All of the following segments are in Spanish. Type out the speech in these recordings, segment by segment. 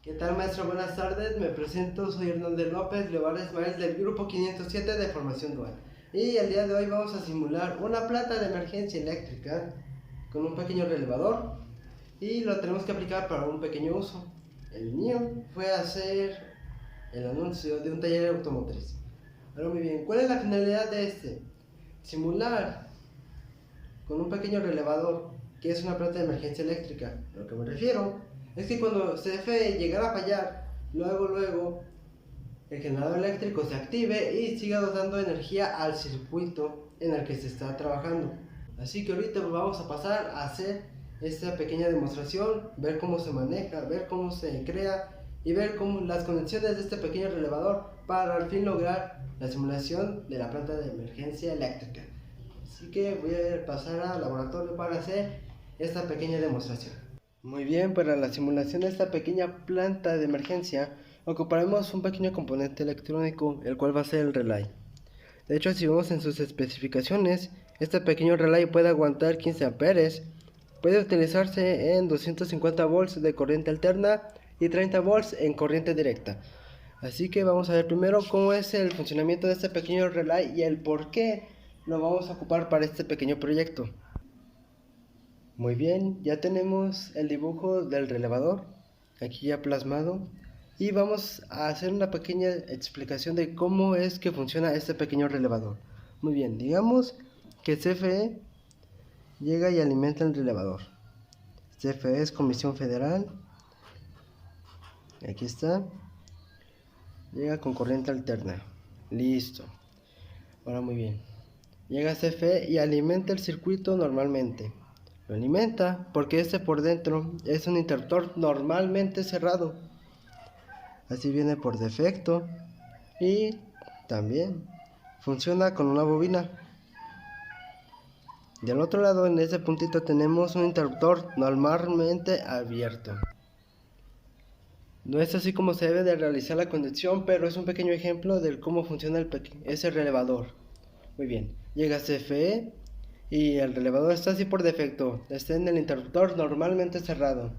¿Qué tal, maestro? Buenas tardes, me presento, soy Hernández López Levar Ismael del grupo 507 de formación dual. Y el día de hoy vamos a simular una planta de emergencia eléctrica con un pequeño relevador y lo tenemos que aplicar para un pequeño uso. El mío fue hacer el anuncio de un taller automotriz. Ahora muy bien, ¿cuál es la finalidad de este? Simular con un pequeño relevador que es una planta de emergencia eléctrica. A lo que me refiero es que cuando CFE llegara a fallar, luego el generador eléctrico se active y siga dando energía al circuito en el que se está trabajando. Así que ahorita vamos a pasar a hacer esta pequeña demostración, ver cómo se maneja, ver cómo se crea y ver cómo las conexiones de este pequeño relevador para al fin lograr la simulación de la planta de emergencia eléctrica. Así que voy a pasar al laboratorio para hacer esta pequeña demostración. Muy bien, para la simulación de esta pequeña planta de emergencia ocuparemos un pequeño componente electrónico, el cual va a ser el relay. De hecho, si vemos en sus especificaciones, este pequeño relay puede aguantar 15 amperes, puede utilizarse en 250 volts de corriente alterna y 30 volts en corriente directa. Así que vamos a ver primero cómo es el funcionamiento de este pequeño relay y el por qué lo vamos a ocupar para este pequeño proyecto. Muy bien, ya tenemos el dibujo del relevador aquí ya plasmado y vamos a hacer una pequeña explicación de cómo es que funciona este pequeño relevador. Muy bien, digamos que CFE llega y alimenta el relevador. CFE es Comisión Federal, aquí está, llega con corriente alterna, listo. Ahora muy bien, llega CFE y alimenta el circuito normalmente. Lo alimenta porque este por dentro es un interruptor normalmente cerrado. Así viene por defecto y también funciona con una bobina. Del otro lado, en ese puntito tenemos un interruptor normalmente abierto. No es así como se debe de realizar la conexión, pero es un pequeño ejemplo de cómo funciona ese relevador. Muy bien, llega CFE y el relevador está así por defecto, está en el interruptor normalmente cerrado.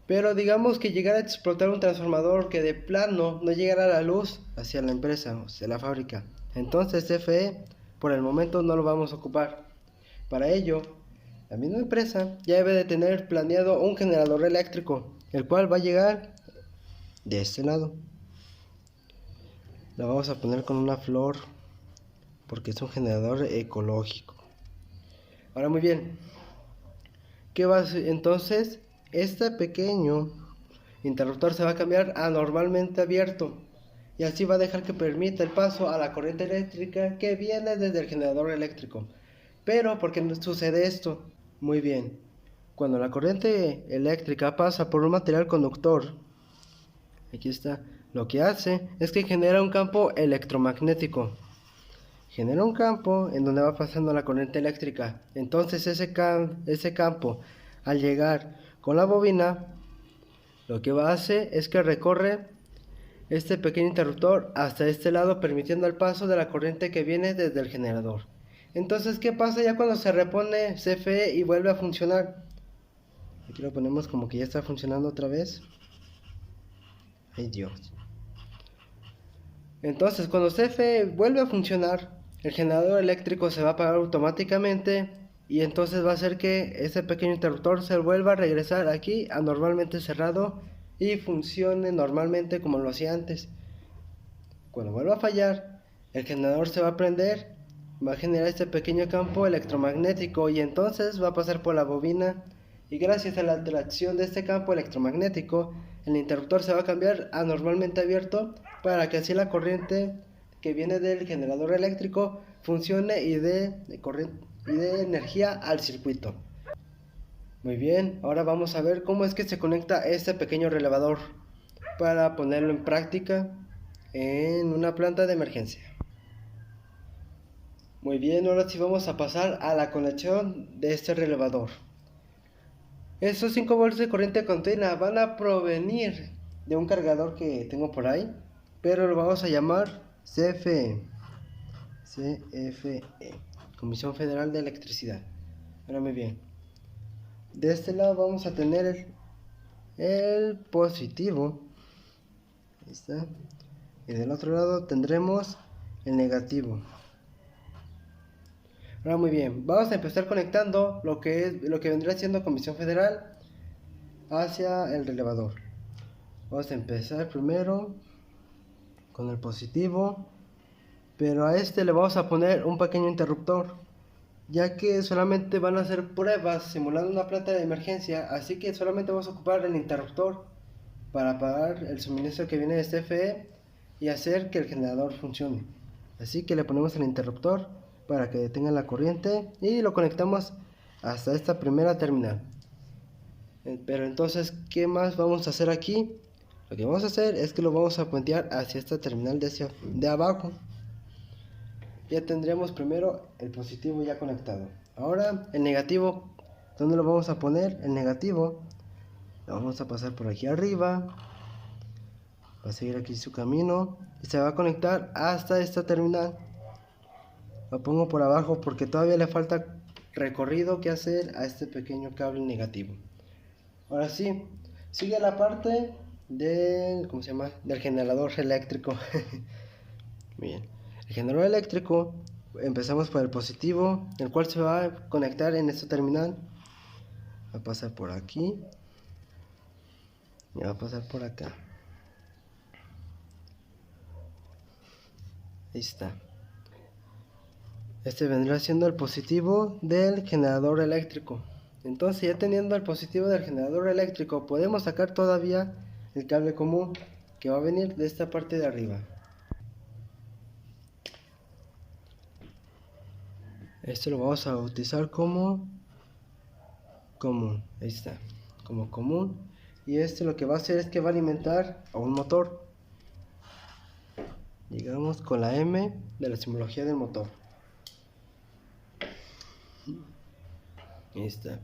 Pero digamos que llegara a explotar un transformador que de plano no llegara la luz hacia la empresa, o sea, la fábrica. Entonces CFE por el momento no lo vamos a ocupar. Para ello, la misma empresa ya debe de tener planeado un generador eléctrico, el cual va a llegar de este lado. Lo vamos a poner con una flor porque es un generador ecológico. Ahora muy bien, ¿qué va a hacer? Entonces este pequeño interruptor se va a cambiar a normalmente abierto y así va a dejar que permita el paso a la corriente eléctrica que viene desde el generador eléctrico. Pero ¿por qué no sucede esto? Muy bien, cuando la corriente eléctrica pasa por un material conductor, aquí está, lo que hace es que genera un campo electromagnético. Genera un campo en donde va pasando la corriente eléctrica. Entonces ese campo, al llegar con la bobina, lo que va a hacer es que recorre este pequeño interruptor hasta este lado, permitiendo el paso de la corriente que viene desde el generador. Entonces, ¿qué pasa ya cuando se repone CFE y vuelve a funcionar? Aquí lo ponemos como que ya está funcionando otra vez. Ay Dios. Entonces, cuando CFE vuelve a funcionar, el generador eléctrico se va a apagar automáticamente y entonces va a hacer que ese pequeño interruptor se vuelva a regresar aquí a normalmente cerrado y funcione normalmente como lo hacía antes. Cuando vuelva a fallar, el generador se va a prender, va a generar este pequeño campo electromagnético y entonces va a pasar por la bobina y gracias a la atracción de este campo electromagnético, el interruptor se va a cambiar a normalmente abierto para que así la corriente que viene del generador eléctrico funcione y dé energía al circuito. Muy bien, ahora vamos a ver cómo es que se conecta este pequeño relevador para ponerlo en práctica en una planta de emergencia. Muy bien, ahora sí vamos a pasar a la conexión de este relevador. Esos 5 volts de corriente continua van a provenir de un cargador que tengo por ahí, pero lo vamos a llamar CFE. CFE, Comisión Federal de Electricidad. Ahora muy bien. De este lado vamos a tener el positivo. Ahí está. Y del otro lado tendremos el negativo. Ahora muy bien, vamos a empezar conectando lo que vendría siendo Comisión Federal hacia el relevador. Vamos a empezar primero con el positivo, pero a este le vamos a poner un pequeño interruptor, ya que solamente van a hacer pruebas simulando una planta de emergencia, así que solamente vamos a ocupar el interruptor para apagar el suministro que viene de CFE y hacer que el generador funcione. Así que le ponemos el interruptor para que detenga la corriente y lo conectamos hasta esta primera terminal. Pero entonces, ¿qué más vamos a hacer aquí? Lo que vamos a hacer es que lo vamos a puentear hacia esta terminal de abajo. Ya tendremos primero el positivo ya conectado. Ahora el negativo, ¿dónde lo vamos a poner? El negativo lo vamos a pasar por aquí arriba, va a seguir aquí su camino y se va a conectar hasta esta terminal. Lo pongo por abajo porque todavía le falta recorrido que hacer a este pequeño cable negativo. Ahora sí, sigue la parte del, ¿cómo se llama? Del generador eléctrico. Bien, el generador eléctrico, empezamos por el positivo, el cual se va a conectar en esta terminal. Va a pasar por aquí y va a pasar por acá. Ahí está. Este vendrá siendo el positivo del generador eléctrico. Entonces, ya teniendo el positivo del generador eléctrico, podemos sacar todavía el cable común que va a venir de esta parte de arriba. Esto lo vamos a utilizar como común. Ahí está, como común. Y este lo que va a hacer es que va a alimentar a un motor. Llegamos con la M de la simbología del motor. Ahí está.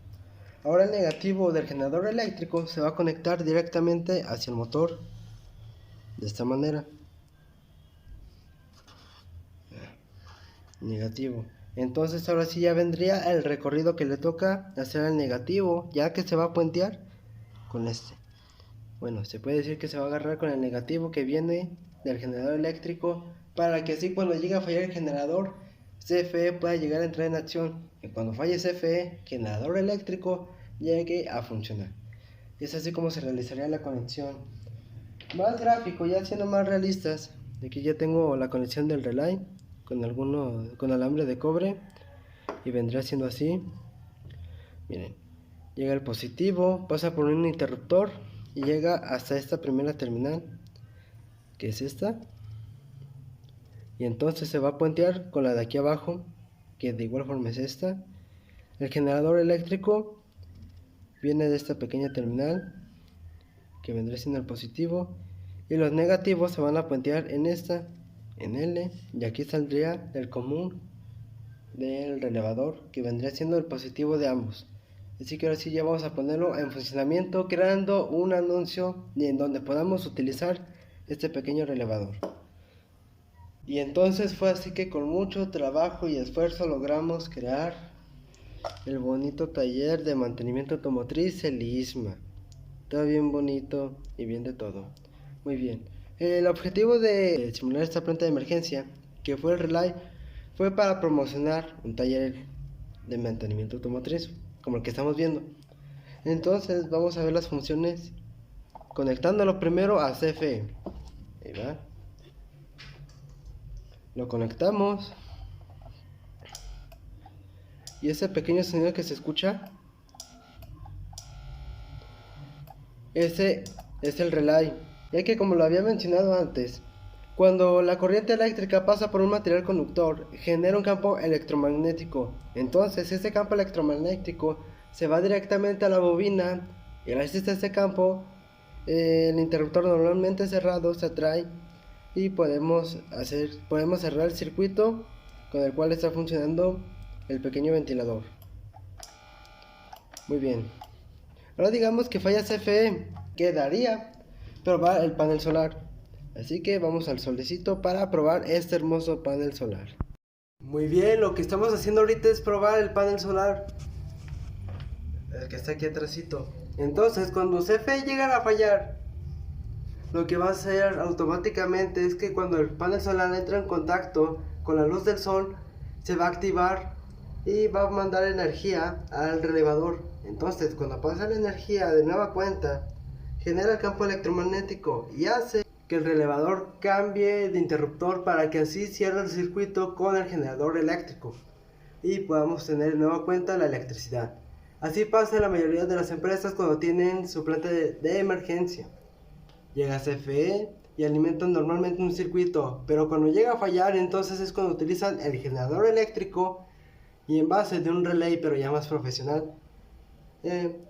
Ahora el negativo del generador eléctrico se va a conectar directamente hacia el motor de esta manera. Negativo. Entonces ahora sí ya vendría el recorrido que le toca hacer al negativo, ya que se va a puentear con este. Bueno, se puede decir que se va a agarrar con el negativo que viene del generador eléctrico, para que así cuando llegue a fallar el generador, CFE pueda llegar a entrar en acción, y cuando falle CFE, generador eléctrico llegue a funcionar. Es así como se realizaría la conexión. Más gráfico, ya siendo más realistas, aquí ya tengo la conexión del relay con alambre de cobre, y vendrá siendo así. Miren, llega el positivo, pasa por un interruptor y llega hasta esta primera terminal, que es esta, y entonces se va a puentear con la de aquí abajo, que de igual forma es esta. El generador eléctrico viene de esta pequeña terminal, que vendrá siendo el positivo, y los negativos se van a puentear en esta, en L, y aquí saldría el común del relevador, que vendría siendo el positivo de ambos. Así que ahora sí ya vamos a ponerlo en funcionamiento, creando un anuncio en donde podamos utilizar este pequeño relevador. Y entonces fue así que con mucho trabajo y esfuerzo logramos crear el bonito taller de mantenimiento automotriz, el ISMA. Todo bien bonito y bien de todo. Muy bien. El objetivo de simular esta planta de emergencia, que fue el relay, fue para promocionar un taller de mantenimiento automotriz, como el que estamos viendo. Entonces vamos a ver las funciones conectándolo primero a CFE. Ahí va. Lo conectamos. Y ese pequeño sonido que se escucha, ese es el relay. Ya que, como lo había mencionado antes, cuando la corriente eléctrica pasa por un material conductor, genera un campo electromagnético. Entonces ese campo electromagnético se va directamente a la bobina, y gracias a este campo el interruptor normalmente cerrado se atrae y podemos cerrar el circuito con el cual está funcionando el pequeño ventilador. Muy bien. Ahora digamos que falla CFE, quedaría probar el panel solar. Así que vamos al solecito para probar este hermoso panel solar. Muy bien, lo que estamos haciendo ahorita es probar el panel solar, el que está aquí atrásito. Entonces, cuando CFE llegara a fallar, lo que va a hacer automáticamente es que cuando el panel solar entra en contacto con la luz del sol, se va a activar y va a mandar energía al relevador. Entonces, cuando pasa la energía de nueva cuenta, genera el campo electromagnético y hace que el relevador cambie de interruptor para que así cierre el circuito con el generador eléctrico y podamos tener de nueva cuenta la electricidad. Así pasa en la mayoría de las empresas cuando tienen su planta de emergencia. Llega CFE y alimentan normalmente un circuito, pero cuando llega a fallar, entonces es cuando utilizan el generador eléctrico y en base de un relay, pero ya más profesional,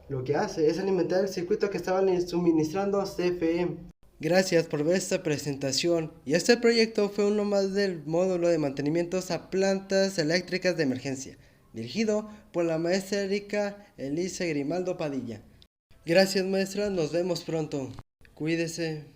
lo que hace es alimentar el circuito que estaban suministrando CFE. Gracias por ver esta presentación, y este proyecto fue uno más del módulo de mantenimientos a plantas eléctricas de emergencia, dirigido por la maestra Erika Elisa Grimaldo Padilla. Gracias, maestra, nos vemos pronto. Cuídese.